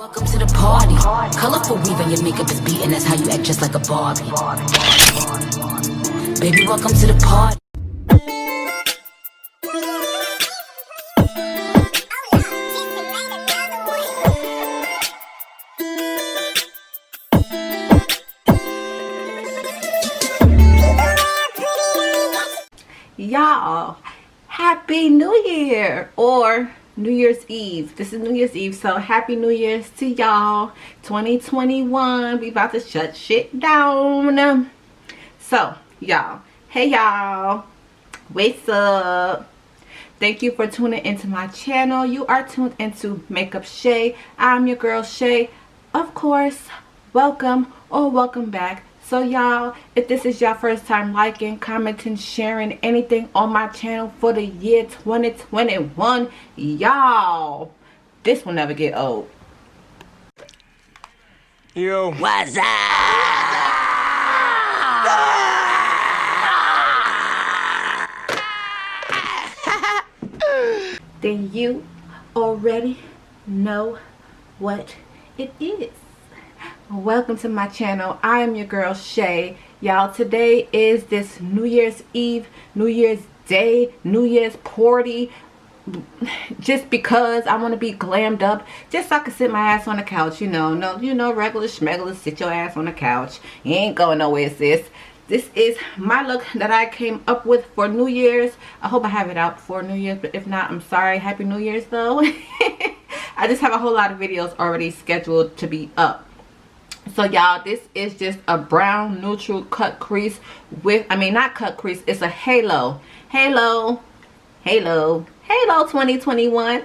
Welcome to the party. Colorful weave and your makeup is beating. That's how you act, just like a Barbie. Baby, welcome to the party. Y'all, happy New Year or New Year's Eve. This is New Year's Eve, so happy New Year's to y'all. 2021, we about to shut shit down. So y'all, hey y'all, what's up? Thank you for tuning into my channel. You are tuned into MakeupShae. I'm your girl Shay. Of course, welcome or welcome back. So y'all, if this is your first time liking, commenting, sharing anything on my channel for the year 2021, y'all, this will never get old. Yo. What's up? Then you already know what it is. Welcome to my channel. I am your girl Shay. Y'all, today is this New Year's Eve, New Year's Day, New Year's party. Just because I want to be glammed up, just so I can sit my ass on the couch, regular schmegular, sit your ass on the couch. You ain't going nowhere, sis. This is my look that I came up with for New Year's. I hope I have it out for New Year's, but if not, I'm sorry. Happy New Year's though. I just have a whole lot of videos already scheduled to be up. So y'all, this is just a brown neutral cut crease with, not cut crease, it's a halo 2021.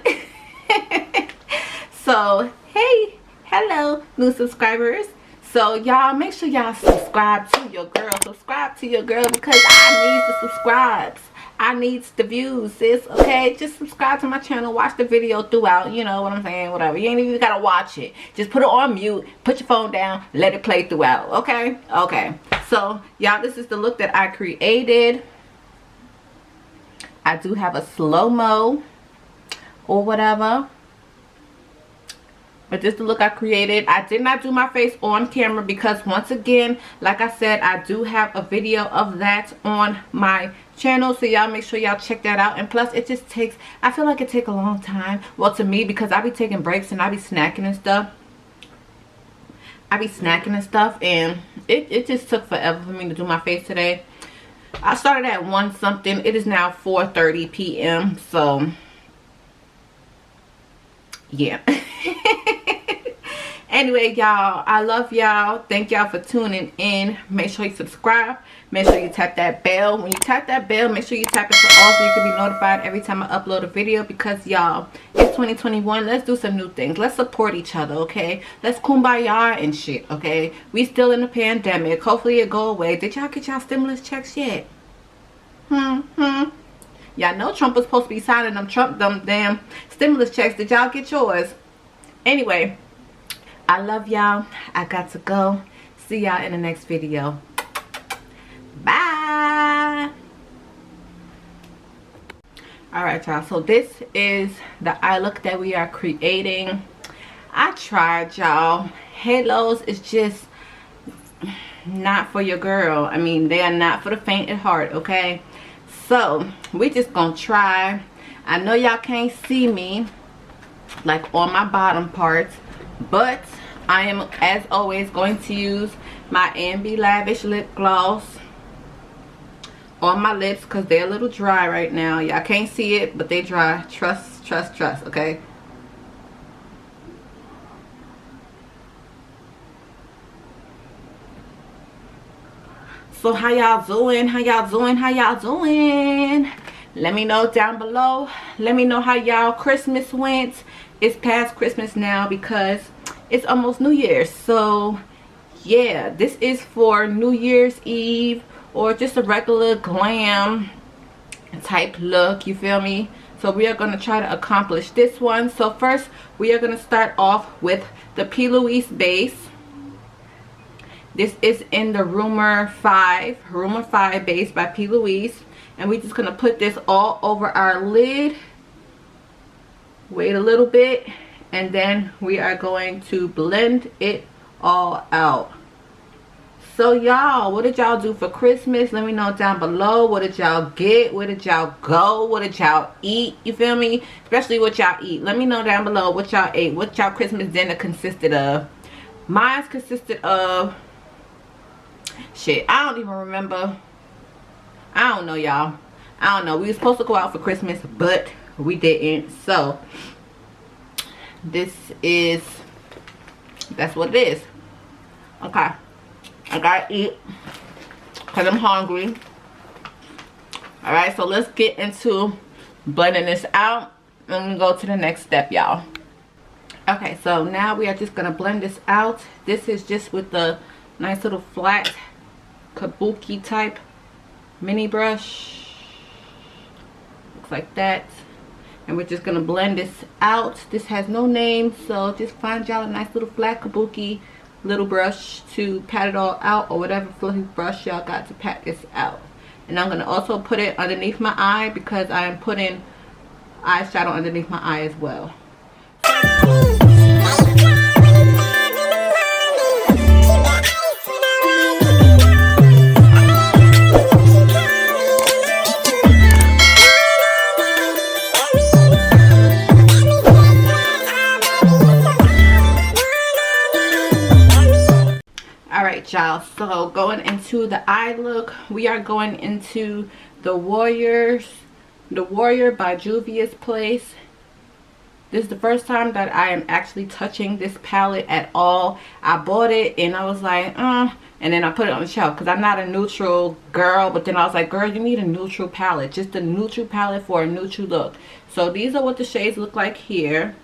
So hey, hello new subscribers. So y'all, make sure y'all subscribe to your girl, because I need the subscribes. I need the views, sis. Okay, just subscribe to my channel, watch the video throughout, you know what I'm saying, whatever. You ain't even gotta watch it, just put it on mute, put your phone down, let it play throughout. Okay. So y'all, this is the look that I created. I do have a slow-mo or whatever, but this is the look I created. I did not do my face on camera because, once again, like I said, I do have a video of that on my channel, so y'all make sure y'all check that out. And plus, it just takes, I feel like it takes a long time, well, to me, because I be taking breaks and I be snacking and stuff. And it just took forever for me to do my face today. I started at 1 something. It is now 4:30 p.m. so yeah. Anyway, y'all, I love y'all. Thank y'all for tuning in. Make sure you subscribe. Make sure you tap that bell. When you tap that bell, make sure you tap it to all so you can be notified every time I upload a video, because y'all, it's 2021. Let's do some new things. Let's support each other, okay? Let's kumbaya and shit, okay? We still in the pandemic. Hopefully it go away. Did y'all get y'all stimulus checks yet? Y'all know Trump was supposed to be signing them damn stimulus checks. Did y'all get yours? Anyway, I love y'all. I got to go. See y'all in the next video. Bye. Alright, y'all, so this is the eye look that we are creating. I tried, y'all. Halos is just not for your girl. They are not for the faint at heart, okay? So we just gonna try. I know y'all can't see me like on my bottom parts, but I am, as always, going to use my Be Lavish lip gloss on my lips because they're a little dry right now. Y'all can't see it, but they dry. Trust, okay? So how y'all doing? Let me know down below. Let me know how y'all Christmas went. It's past Christmas now because it's almost New Year's. So yeah, this is for New Year's Eve or just a regular glam type look, you feel me? So we are going to try to accomplish this one. So first we are going to start off with the P. Louise base. This is in the Rumor 5 base by P. Louise. And we're just going to put this all over our lid. Wait a little bit. And then we are going to blend it all out. So y'all, what did y'all do for Christmas? Let me know down below. What did y'all get? Where did y'all go? What did y'all eat? You feel me? Especially what y'all eat. Let me know down below what y'all ate. What y'all Christmas dinner consisted of. Mine consisted of shit. I don't even remember. I don't know, y'all. I don't know. We were supposed to go out for Christmas, but we didn't. So that's what it is. Okay. I gotta eat because I'm hungry. Alright, so let's get into blending this out. And we go to the next step, y'all. Okay, so now we are just gonna blend this out. This is just with the nice little flat kabuki type mini brush. Looks like that. And we're just gonna blend this out. This has no name, so just find y'all a nice little flat kabuki little brush to pat it all out, or whatever fluffy brush y'all got to pat this out. And I'm going to also put it underneath my eye because I am putting eyeshadow underneath my eye as well. Y'all, so going into the eye look, we are going into the Warrior by Juvia's Place. This is the first time that I am actually touching this palette at all. I bought it and I was like, and then I put it on the shelf because I'm not a neutral girl. But then I was like, girl, you need a neutral palette, just a neutral palette for a neutral look. So these are what the shades look like here.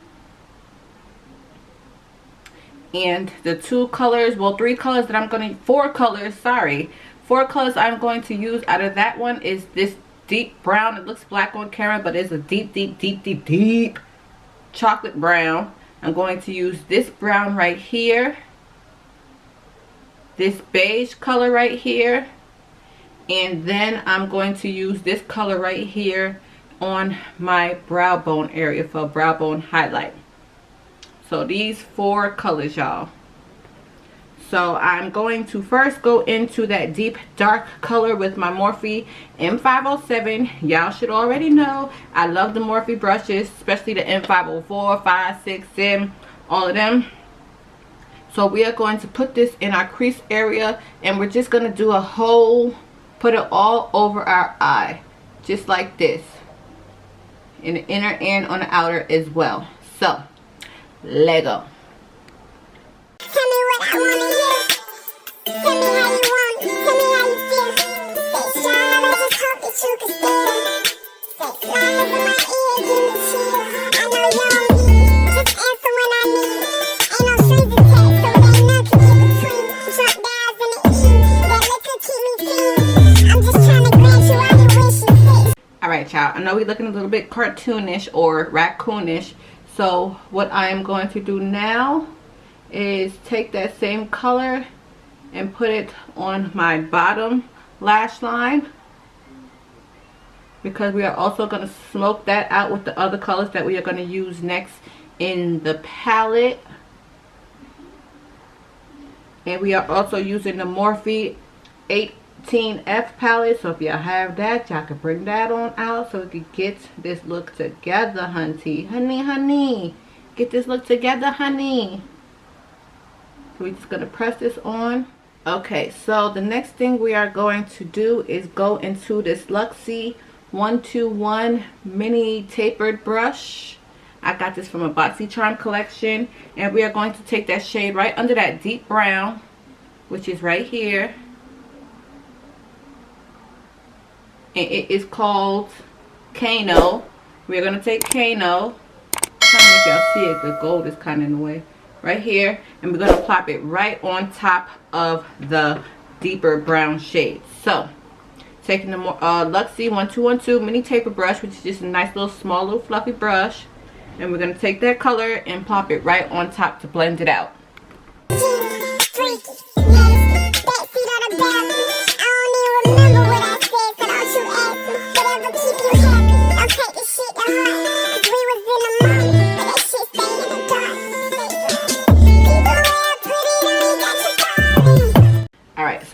And the two colors, well, three colors that I'm going to, four colors I'm going to use out of that one is this deep brown. It looks black on camera, but it's a deep chocolate brown. I'm going to use this brown right here, this beige color right here, and then I'm going to use this color right here on my brow bone area for a brow bone highlight. So these four colors, y'all. So I'm going to first go into that deep dark color with my Morphe M507. Y'all should already know I love the Morphe brushes, especially the M504, 5, 6, 7, all of them. So we are going to put this in our crease area, and we're just going to do a whole, put it all over our eye, just like this, in the inner and on the outer as well. So Lego. Tell me what I wanna hear. Tell me how you want. Tell me how you feel. Say Sean, I just hope that you can stay. Say flies in my ear, give me chills. I know you don't need. Just answer when I need. Ain't no strings attached, so it ain't nothing to get between. Drunk dives in the ease. That liquor keep me clean. I'm just trying to grant you all your wishes. Alright, y'all. I know we're looking a little bit cartoonish or raccoonish. So what I am going to do now is take that same color and put it on my bottom lash line, because we are also going to smoke that out with the other colors that we are going to use next in the palette. And we are also using the Morphe 18F palette, so if y'all have that, y'all can bring that on out so we can get this look together, honey. Get this look together, honey. So we're just gonna press this on. Okay, so the next thing we are going to do is go into this Luxie 121 mini tapered brush. I got this from a BoxyCharm collection, and we are going to take that shade right under that deep brown, which is right here. And it is called Kano. We're going to take Kano. I'm trying to make y'all see it. The gold is kind of in the way. Right here. And we're going to plop it right on top of the deeper brown shade. So, taking the Luxie 1212 mini taper brush, which is just a nice little small little fluffy brush. And we're going to take that color and plop it right on top to blend it out. Don't take this shit to heart, 'cause we was in the moment, but that shit stayed in the dark.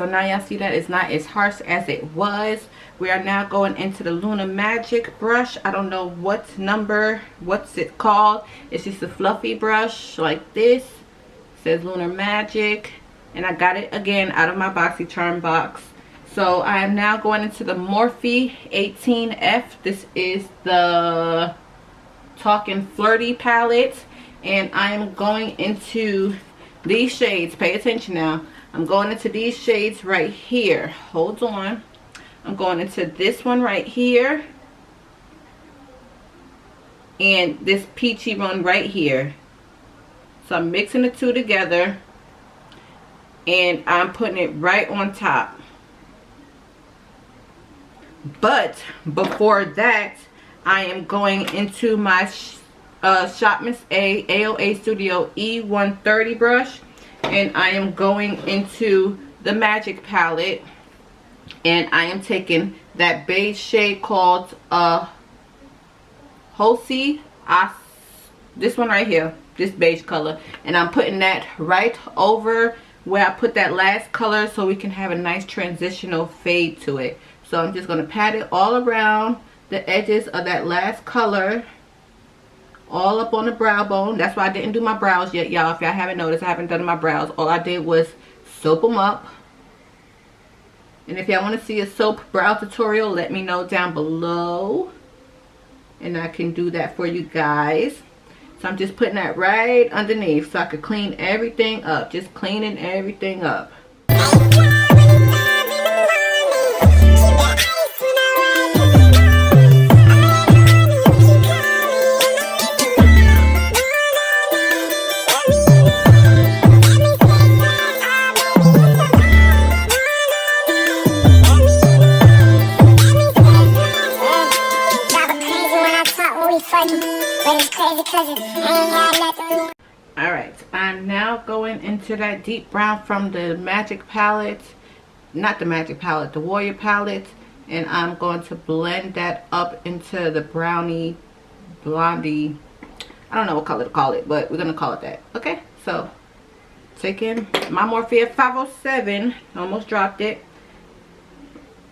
So now y'all see that it's not as harsh as it was. We are now going into the Luna Magic brush. I don't know what number, what's it called. It's just a fluffy brush like this. It says Luna Magic. And I got it again out of my BoxyCharm box. So I am now going into the Morphe 18F. This is the Talkin' Flirty palette. And I am going into these shades. Pay attention now. I'm going into these shades right here. Hold on. I'm going into this one right here. And this peachy one right here. So I'm mixing the two together. And I'm putting it right on top. But before that, I am going into my Shop Miss A AOA Studio E130 brush. And I am going into the Magic palette. And I am taking that beige shade called Heyyyyy. This one right here. This beige color. And I'm putting that right over where I put that last color so we can have a nice transitional fade to it. So I'm just going to pat it all around the edges of that last color. All up on the brow bone. That's why I didn't do my brows yet, y'all. If y'all haven't noticed, I haven't done my brows. All I did was soap them up. And if y'all want to see a soap brow tutorial, let me know down below. And I can do that for you guys. So I'm just putting that right underneath so I could clean everything up. Just cleaning everything up. Alright, I'm now going into that deep brown from the Magic palette. Not the Magic palette, the Warrior palette. And I'm going to blend that up into the brownie, blondie. I don't know what color to call it, but we're going to call it that. Okay, so taking my Morphe 507, almost dropped it.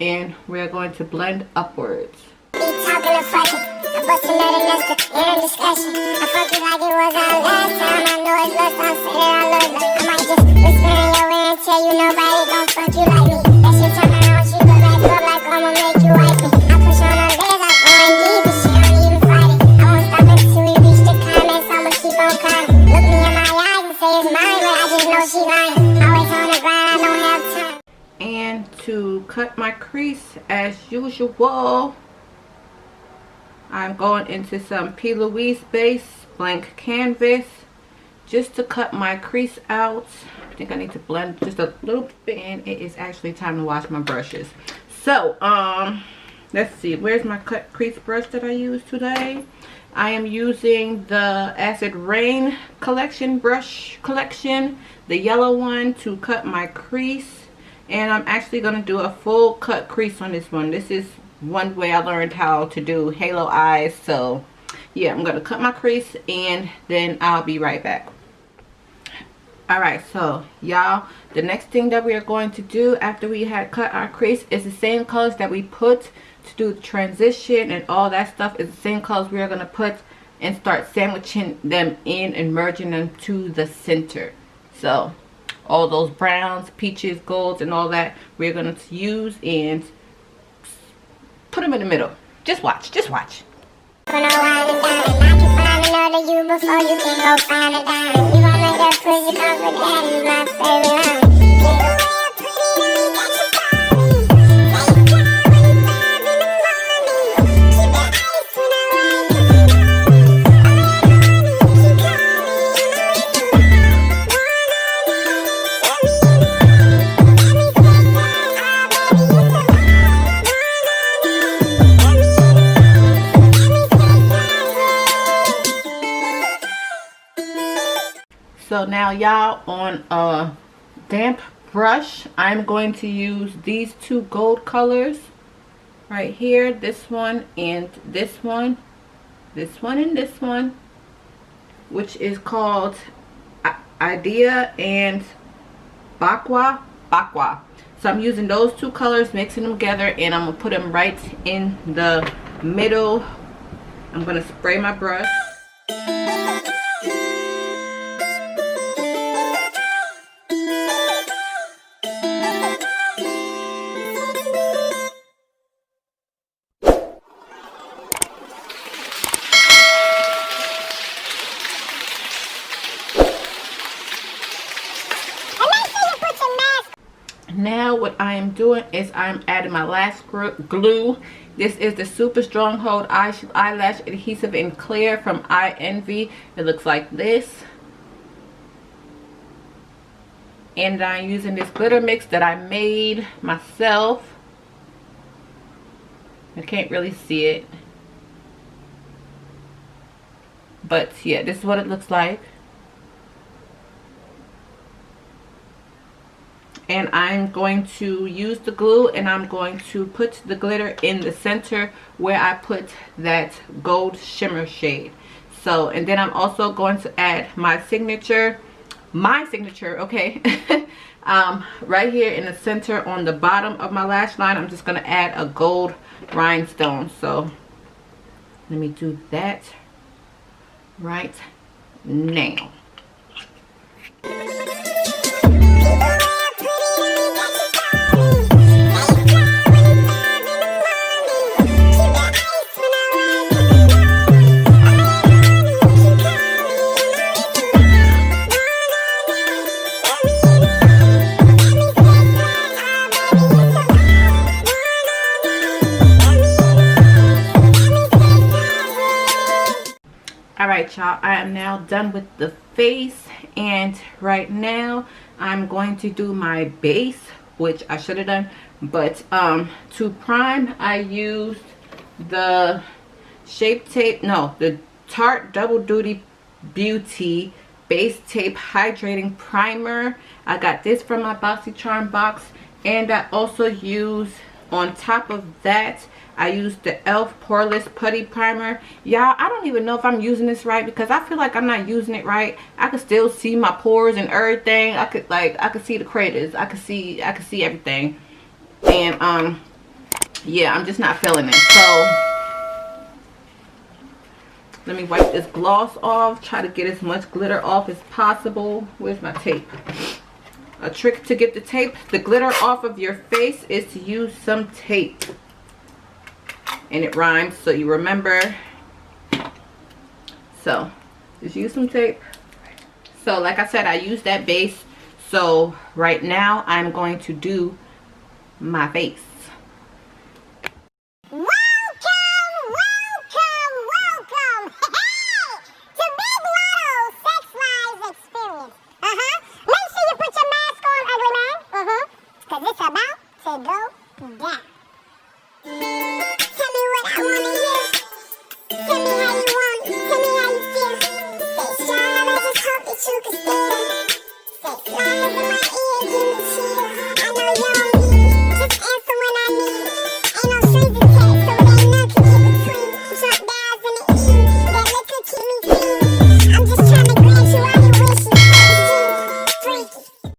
And we're going to blend upwards. I bust another nester in a discussion. I fuck you like it was our last time. I know it's lust, I'm saying I love lust. I might just whisper in your ear and tell you nobody gon' fuck you like me. That shit turn around, she go back up like I'ma make you wife me. I push on her legs, I go and deep, and she don't even fight it. I won't stop until we reach the comments, I'ma keep on climbing. Look me in my eyes and say it's mine, but I just know she lying. Always on the grind, I don't have time. And to cut my crease as usual, I'm going into some P. Louise base blank canvas just to cut my crease out. I think I need to blend just a little bit, and it is actually time to wash my brushes. So let's see, where's my cut crease brush that I used today? I am using the Acid Rain collection brush collection, the yellow one, to cut my crease. And I'm actually going to do a full cut crease on this one. This is one way I learned how to do halo eyes. So yeah, I'm going to cut my crease and then I'll be right back. Alright, so y'all, the next thing that we are going to do after we had cut our crease is the same colors that we put to do the transition and all that stuff. Is the same colors we are going to put and start sandwiching them in and merging them to the center. So all those browns, peaches, golds, and all that we're going to use and put them in the middle. Just watch, just watch. You gon' make that pussy come for daddy, my favorite line. So now y'all, on a damp brush, I'm going to use these two gold colors right here. This one and this one. This one and this one. Which is called Idea and Bakwa. So I'm using those two colors, mixing them together, and I'm gonna put them right in the middle. I'm gonna spray my brush. Now what I am doing is I'm adding my last glue. This is the Super Stronghold Eyelash Adhesive in Clear from I Envy. It looks like this. And I'm using this glitter mix that I made myself. I can't really see it. But yeah, this is what it looks like. And I'm going to use the glue, and I'm going to put the glitter in the center where I put that gold shimmer shade. So, and then I'm also going to add my signature, okay, right here in the center on the bottom of my lash line. I'm just going to add a gold rhinestone. So let me do that right now. Alright y'all, I am now done with the face, and right now I'm going to do my base, which I should have done, but to prime I used the the Tarte Double Duty Beauty Base Tape Hydrating Primer. I got this from my BoxyCharm box, and I also used, on top of that, I used the e.l.f. Poreless Putty Primer. Y'all, I don't even know if I'm using this right, because I feel like I'm not using it right. I could still see my pores and everything. I could see the craters. I could see everything. And yeah, I'm just not feeling it. So let me wipe this gloss off. Try to get as much glitter off as possible. Where's my tape? A trick to get the glitter off of your face is to use some tape. And it rhymes, so you remember. So just use some tape. So like I said, I used that base. So right now I'm going to do my face.